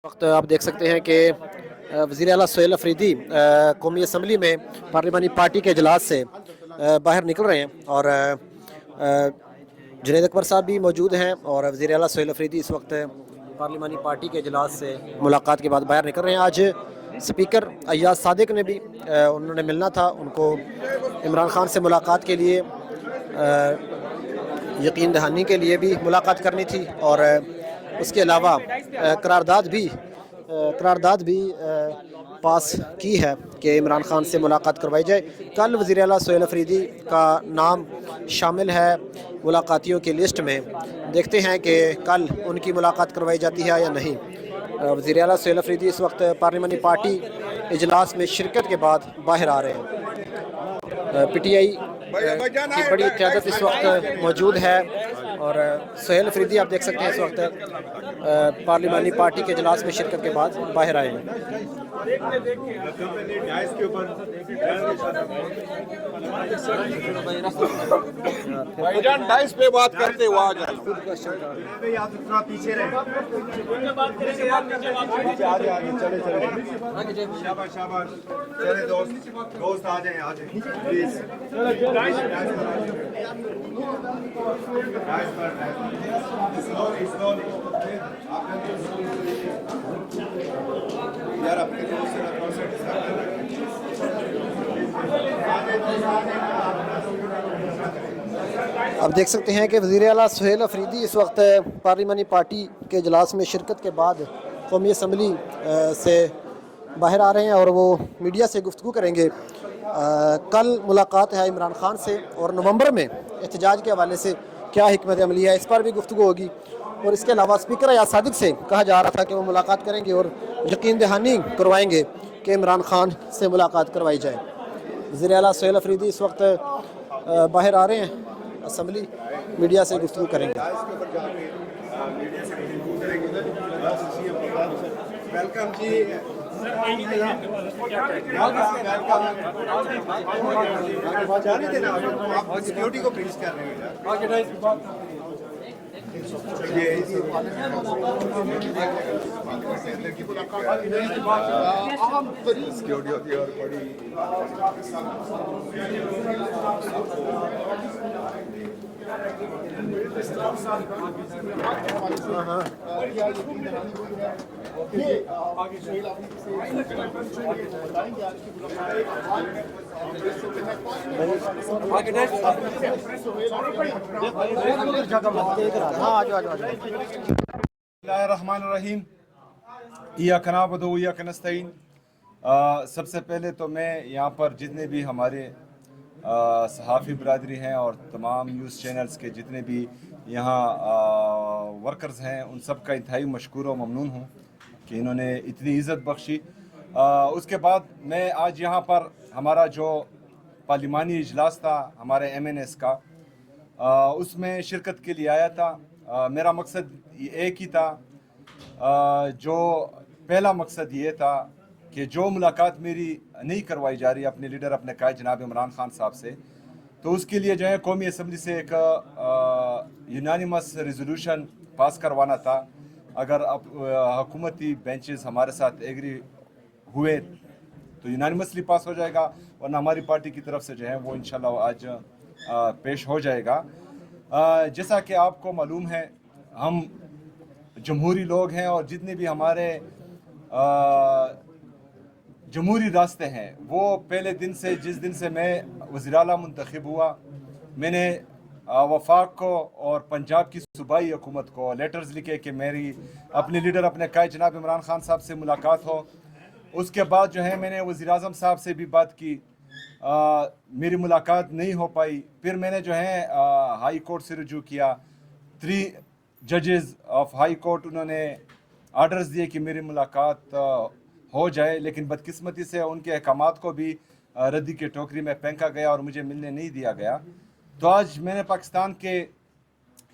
वक्त आप देख सकते हैं कि वज़ीर आला सोहेल अफरीदी कौमी असम्बली में पार्लिमानी पार्टी के इजलास से बाहर निकल रहे हैं और जुनैद अकबर साहब भी मौजूद हैं और वज़ीर आला सोहेल अफरीदी इस वक्त पार्लिमानी पार्टी के इजलास से मुलाकात के बाद बाहर निकल रहे हैं। आज स्पीकर अय्याज सादिक ने भी उन्होंने मिलना था, उनको इमरान खान से मुलाकात के लिए यकीन दहानी के लिए भी मुलाकात करनी थी और उसके अलावा करारदाद भी पास की है कि इमरान खान से मुलाकात करवाई जाए। कल वज़ीर आला सोहेल अफरीदी का नाम शामिल है मुलाकातियों की लिस्ट में। देखते हैं कि कल उनकी मुलाकात करवाई जाती है या नहीं। वज़ीर आला सोहेल अफरीदी इस वक्त पार्लिमानी पार्टी इजलास में शिरकत के बाद बाहर आ रहे हैं। PTI की बड़ी क़यादत इस वक्त मौजूद है और सोहेल अफरीदी आप देख सकते हैं इस वक्त पार्लिमानी पार्टी के इजलास में शिरकत के बाद बाहर आए हैं। भाईजान डाइस पे बात करते हुआ आ जाए। पीछे रहे शाबाश शाबाश, चले दोस्त आ जाए प्लीज। यार अपने दोस्त अब देख सकते हैं कि वज़ीर आला सोहेल अफरीदी इस वक्त पार्लिमानी पार्टी के इजलास में शिरकत के बाद कौमी असम्बली से बाहर आ रहे हैं और वो मीडिया से गुफ्तगू करेंगे। कल मुलाकात है इमरान खान से और नवंबर में एहतजाज के हवाले से क्या हिकमत अमली है, इस पर भी गुफ्तगू होगी। और इसके अलावा स्पीकर अय्याज सादिक से कहा जा रहा था कि वो मुलाकात करेंगे और यकीन दहानी करवाएंगे कि इमरान खान से मुलाकात करवाई जाए। वज़ीर आला सोहेल अफरीदी इस वक्त बाहर आ रहे हैं, असम्बली मीडिया से गुफ्तगू करेंगे। वेलकम जी, जाने देना, आप सिक्योरिटी को प्लीज कर रहे हैं। सिक्योरिटी होती है और बड़ी बिस्मिल्लाहिर्रहमानिर्रहीम, इय्याक नअबुदु व इय्याक नस्तईन। सबसे पहले तो मैं यहाँ पर जितने भी हमारे सहाफ़ी बरादरी हैं और तमाम न्यूज़ चैनल्स के जितने भी यहाँ वर्कर्स हैं, उन सब का इंतहाई मशकूर व ममनून हूँ कि इन्होंने इतनी इज़्ज़त बख्शी। उसके बाद मैं आज यहाँ पर हमारा जो पार्लिमानी इजलास था हमारे MNS का, उसमें शिरकत के लिए आया था। मेरा मकसद एक ही था। जो पहला मकसद ये था कि जो मुलाकात मेरी नहीं करवाई जा रही अपने लीडर अपने कायद जनाब इमरान खान साहब से, तो उसके लिए जो है कौमी असम्बली से एक यूनानिमस रेजोल्यूशन पास करवाना था। अगर अब हुकूमती बेंचेस हमारे साथ एग्री हुए तो यूनानिमसली पास हो जाएगा, वरना हमारी पार्टी की तरफ से जो है वो इंशाल्लाह आज पेश हो जाएगा। जैसा कि आपको मालूम है, हम जमहूरी लोग हैं और जितने भी हमारे जमहूरी रास्ते हैं वो पहले दिन से, जिस दिन से मैं वज़ीर आला मुंतखब हुआ, मैंने वफाक को और पंजाब की सूबाई हुकूमत को लेटर्स लिखे कि मेरी अपने लीडर अपने कायद जनाब इमरान खान साहब से मुलाकात हो। उसके बाद जो है मैंने वज़ीर आज़म साहब से भी बात की, मेरी मुलाकात नहीं हो पाई। फिर मैंने जो है हाई कोर्ट से रुजू किया। 3 जजेस ऑफ हाई कोर्ट उन्होंने आर्डर्स दिए कि मेरी मुलाकात हो जाए, लेकिन बदकिस्मती से उनके अहकामात को भी रद्दी के टोकरी में फेंका गया और मुझे मिलने नहीं दिया गया। तो आज मैंने पाकिस्तान के,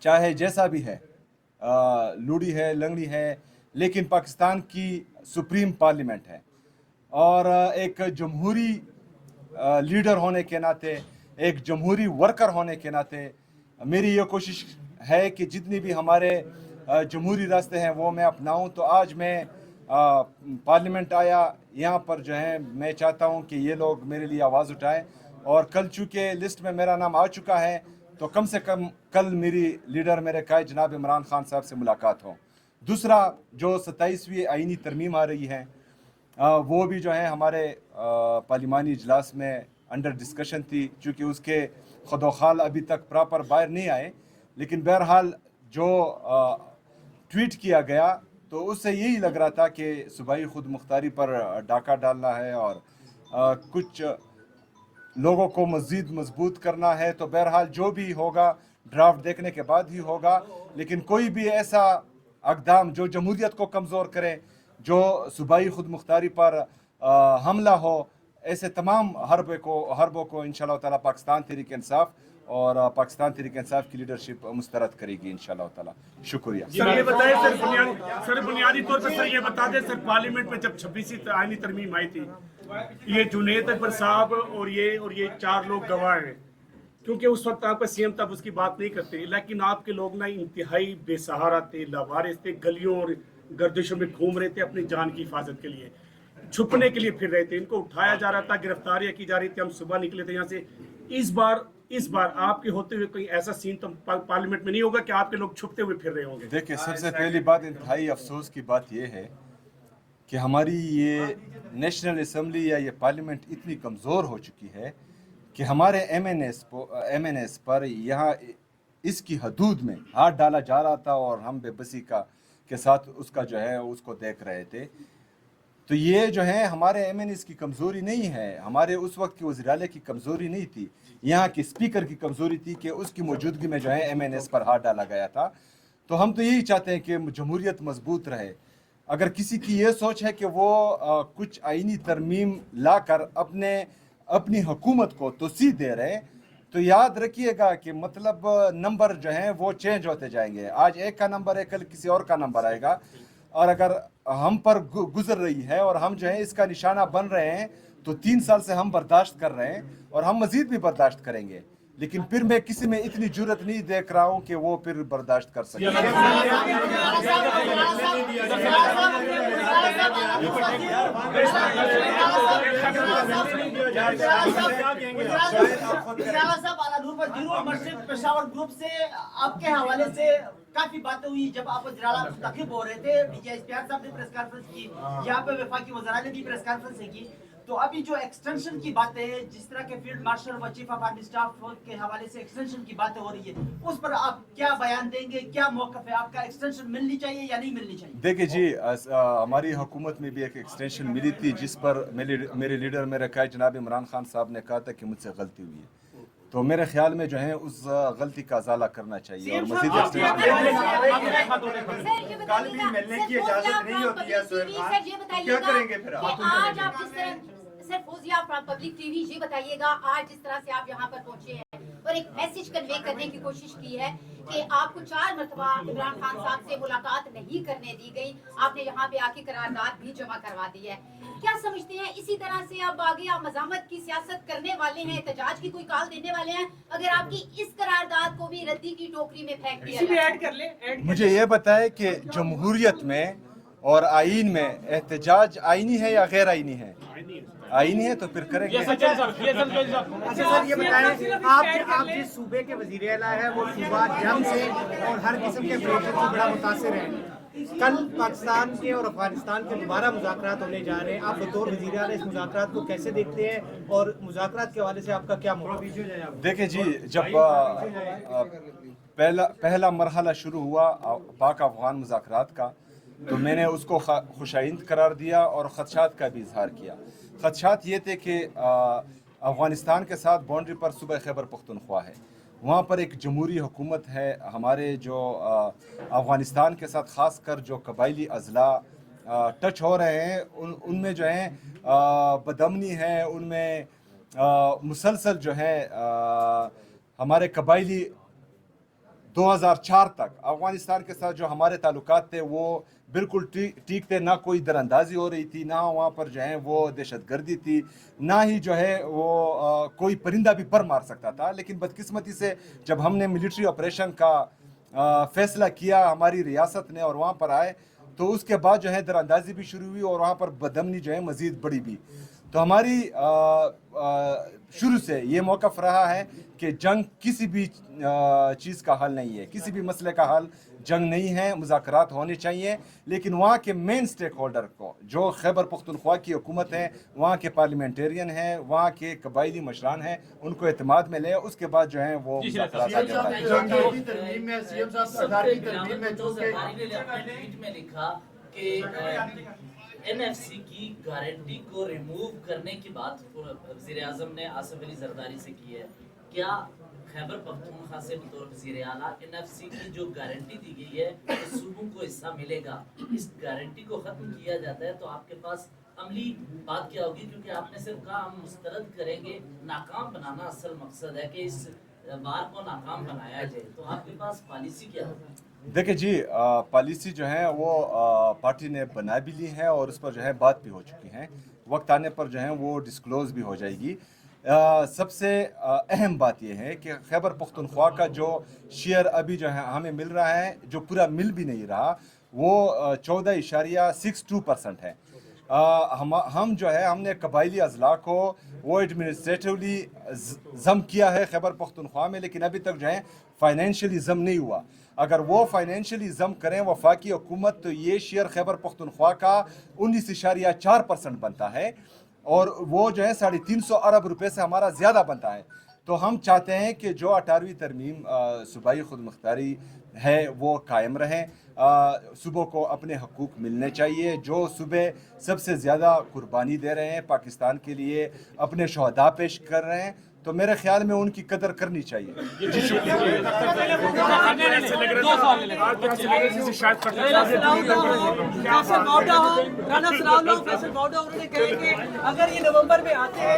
चाहे जैसा भी है, लूड़ी है लंगड़ी है, लेकिन पाकिस्तान की सुप्रीम पार्लियामेंट है और एक जमहूरी लीडर होने के नाते, एक जमहूरी वर्कर होने के नाते मेरी ये कोशिश है कि जितनी भी हमारे जमहूरी रास्ते हैं वो मैं अपनाऊं। तो आज मैं पार्लियामेंट आया, यहाँ पर जो है मैं चाहता हूँ कि ये लोग मेरे लिए आवाज़ उठाएं, और कल चूँकि लिस्ट में मेरा नाम आ चुका है तो कम से कम कल मेरी लीडर मेरे कायद जनाब इमरान खान साहब से मुलाकात हो। दूसरा, जो 27वीं आईनी तरमीम आ रही है वो भी जो है हमारे पार्लिमानी इजलास में अंडर डिस्कशन थी, चूँकि उसके खुदोखाल अभी तक प्रॉपर बाहर नहीं आए, लेकिन बहरहाल जो ट्वीट किया गया तो उससे यही लग रहा था कि सूबाई खुद मुख्तारी पर डाका डालना है और कुछ लोगों को मज़ीद मजबूत करना है। तो बहरहाल जो भी होगा ड्राफ्ट देखने के बाद ही होगा, लेकिन कोई भी ऐसा अक़दाम जो जमहूरियत को कमज़ोर करे, जो सूबाई खुद मुख्तारी पर हमला हो, ऐसे तमाम हरबों को इंशाअल्लाह ताला पाकिस्तान तहरीक इंसाफ और पाकिस्तान तहरीक इंसाफ की लीडरशिप मुस्तरद करेगी इंशाअल्लाह ताला। शुक्रिया। सर ये बताएं, सर बुनियादी तौर पर सर ये बता दें, सर पार्लियामेंट में जब 26वीं आईनी तरमीम आई थी, ये जुनैद अकबर साहब और ये 4 लोग गवाह हैं, क्योंकि उस वक्त आपका सीएम तब उसकी बात नहीं करते, लेकिन आपके लोग ना इंतहाई बेसहारा थे, लावारिस थे, गलियों और गर्दिशों में घूम रहे थे अपनी जान की हिफाजत के लिए, छुपने के लिए फिर रहे थे, इनको उठाया जा रहा था, गिरफ्तारियां की जा रही थी, हम सुबह निकले थे यहाँ से। इस बार आपके होते हुए कोई ऐसा सीन तो पार्लियामेंट में नहीं होगा कि आपके लोग छुपते हुए फिर रहे होंगे? देखिए, सबसे पहली बात, इंतहाई अफसोस की बात यह है कि हमारी ये नेशनल असम्बली या ये पार्लियामेंट इतनी कमज़ोर हो चुकी है कि हमारे MNS पर यहाँ इसकी हदूद में हाथ डाला जा रहा था और हम बेबसी के साथ उसका जो है उसको देख रहे थे। तो ये जो है हमारे MNS की कमज़ोरी नहीं है, हमारे उस वक्त की वज़ीर-ए-आला की कमज़ोरी नहीं थी, यहाँ की स्पीकर की कमज़ोरी थी कि उसकी मौजूदगी में जो है MNS पर हाथ डाला गया था। तो हम तो यही चाहते हैं कि जमहूरियत मजबूत रहे। अगर किसी की ये सोच है कि वो कुछ आईनी तरमीम ला कर अपनी हुकूमत को तोसी दे रहे, तो याद रखिएगा कि मतलब नंबर जो हैं वो चेंज होते जाएंगे। आज एक का नंबर है, कल किसी और का नंबर आएगा, और अगर हम पर गुजर रही है और हम जो है इसका निशाना बन रहे हैं तो 3 साल से हम बर्दाश्त कर रहे हैं और हम मज़ीद भी बर्दाश्त करेंगे, लेकिन फिर मैं किसी में इतनी जुर्रत नहीं देख रहा हूं कि वो फिर बर्दाश्त कर सके। पेशावर ग्रुप से आपके हवाले से काफी बातें हुई जब आप वज़ीर-ए-आला मुंतखब हो रहे थे, डीजी इश्तियाक साहब ने प्रेस कॉन्फ्रेंस की, यहाँ पे वफाकी वज़ीर ने भी प्रेस कॉन्फ्रेंस की। तो अभी जो एक्सटेंशन की बातें हैं, जिस तरह के फील्ड मार्शल व चीफ ऑफ आर्मी स्टाफ के हवाले से एक्सटेंशन की बातें हो रही है, उस पर आप क्या बयान देंगे? क्या मौक़िफ़ है आपका? एक्सटेंशन मिलनी चाहिए या नहीं मिलनी चाहिए? देखिए जी, हमारी हुकूमत में भी एक एक्सटेंशन मिली थी जिस पर मेरे लीडर मेरे कायद जनाब इमरान खान साहब ने कहा था कि मुझसे गलती हुई है, तो मेरे ख्याल में जो है उस गलती का अजाला करना चाहिए और मज़ीद कल भी मिलने की इजाजत नहीं होती है। क्या करेंगे फिर आप? सर फौजिया पब्लिक टीवी, ये बताइएगा आज जिस तरह से आप यहाँ पर पहुंचे हैं और एक मैसेज कन्वे करने की कोशिश की है कि आपको 4 मरतबा इमरान खान साहब से मुलाकात नहीं करने दी गई, आपने यहाँ पे आके करारदाद भी जमा करवा दी है, क्या समझते हैं इसी तरह से अब आगे आप मज़ामत की सियासत करने वाले हैं, एहतजाज की कोई कॉल देने वाले हैं अगर आपकी इस करारदाद को भी रद्दी की टोकरी में फेंक दिया जाए? मुझे ये बताएं कि जमहूरियत में और आईन में एहतजाज आईनी है या गैर आईनी है? आईनी है तो फिर करेंगे। अच्छा सर, ये बताएं, आप जिस सूबे के वज़ीर आला है वो सूबा जंग से और हर किस्म के प्रेशर से बड़ा मुतासिर है। कल पाकिस्तान के और अफगानिस्तान के दोबारा मुज़ाकरात होने जा रहे हैं, आप बतौर वज़ीर आला इस मुज़ाकरात को कैसे देखते हैं और मुज़ाकरात के हवाले से आपका क्या मौक़िफ़ है? देखिए जी, जब पहला मरहला शुरू हुआ पाक अफगान मुज़ाकरात का, तो मैंने उसको खुशाइंद करार दिया और ख़दशात का भी इजहार किया। ख़दशात ये थे कि अफ़गानिस्तान के साथ बाउंड्री पर सूबा खैबर पख्तूनख्वा है, वहाँ पर एक जमहूरी हुकूमत है, हमारे जो अफ़गानिस्तान के साथ ख़ास कर जो कबायली अज़ला टच हो रहे हैं उनमें जो है बदअमनी है, उनमें मुसलसल जो है हमारे कबायली 2004 तक अफ़गानिस्तान के साथ जो हमारे ताल्लुकात थे वो बिल्कुल ठीक थे, ना कोई दरअंदाजी हो रही थी, ना वहाँ पर जो है वो दहशतगर्दी थी, ना ही जो है वो कोई परिंदा भी पर मार सकता था। लेकिन बदकिस्मती से जब हमने मिलिट्री ऑपरेशन का फ़ैसला किया हमारी रियासत ने और वहाँ पर आए, تو اس کے بعد جو ہے دراندازی بھی شروع ہوئی اور وہاں پر بدامنی جو ہے مزید بڑی بھی. تو ہماری شروع سے یہ موقف رہا ہے کہ جنگ کسی بھی چیز کا حل نہیں ہے, کسی بھی مسئلے کا حل جنگ نہیں ہے, مذاکرات ہونے چاہیے. لیکن وہاں کے مین سٹیک ہولڈر کو جو خیبر پختونخوا کی حکومت ہے, وہاں کے پارلیمنٹیرین ہیں, وہاں کے قبائلی مشران ہیں, ان کو اعتماد میں لے, اس کے بعد جو ہے وہ مذاکرات آگے بڑھائیں. این ایف سی کی گارنٹی کو ریموو کرنے کی بات وزیر اعظم نے آصف علی زرداری سے کی ہے. کیا خیبر پختونخوا سے بطور وزیر اعلیٰ این ایف سی کی جو گارنٹی دی گئی ہے کہ صوبوں کو حصہ ملے گا, اس گارنٹی کو ختم کیا جاتا ہے تو آپ کے پاس عملی بات کیا ہوگی؟ کیونکہ آپ نے صرف کہا ہم مسترد کریں گے, ناکام بنانا اصل مقصد ہے کہ اس بار کو ناکام بنایا جائے, تو آپ کے پاس پالیسی کیا ہوگی؟ دیکھیں جی, پالیسی جو ہے وہ پارٹی نے بنا بھی لی ہے اور اس پر جو ہے بات بھی ہو چکی ہیں. وقت آنے پر جو ہے وہ ڈسکلوز بھی ہو جائے گی. سب سے اہم بات یہ ہے کہ خیبر پختونخوا کا جو شیئر ابھی جو ہے ہمیں مل رہا ہے, جو پورا مل بھی نہیں رہا, وہ 14.62% ہے. ہم جو ہے ہم نے قبائلی اضلاع کو وہ ایڈمنسٹریٹولی ضم کیا ہے خیبر پختونخوا میں, لیکن ابھی تک جو ہے فائنینشلی ضم نہیں ہوا. اگر وہ فائنینشلی ضم کریں وفاقی حکومت تو یہ شیئر خیبر پختونخوا کا 19.4% بنتا ہے, اور وہ جو ہے 350 ارب روپے سے ہمارا زیادہ بنتا ہے. تو ہم چاہتے ہیں کہ جو 18ویں ترمیم صوبائی خود مختاری ہے وہ قائم رہیں, صوبوں کو اپنے حقوق ملنے چاہیے. جو صوبے سب سے زیادہ قربانی دے رہے ہیں پاکستان کے لیے, اپنے شہداء پیش کر رہے ہیں, تو میرے خیال میں ان کی قدر کرنی چاہیے. اگر یہ نومبر میں آتے ہیں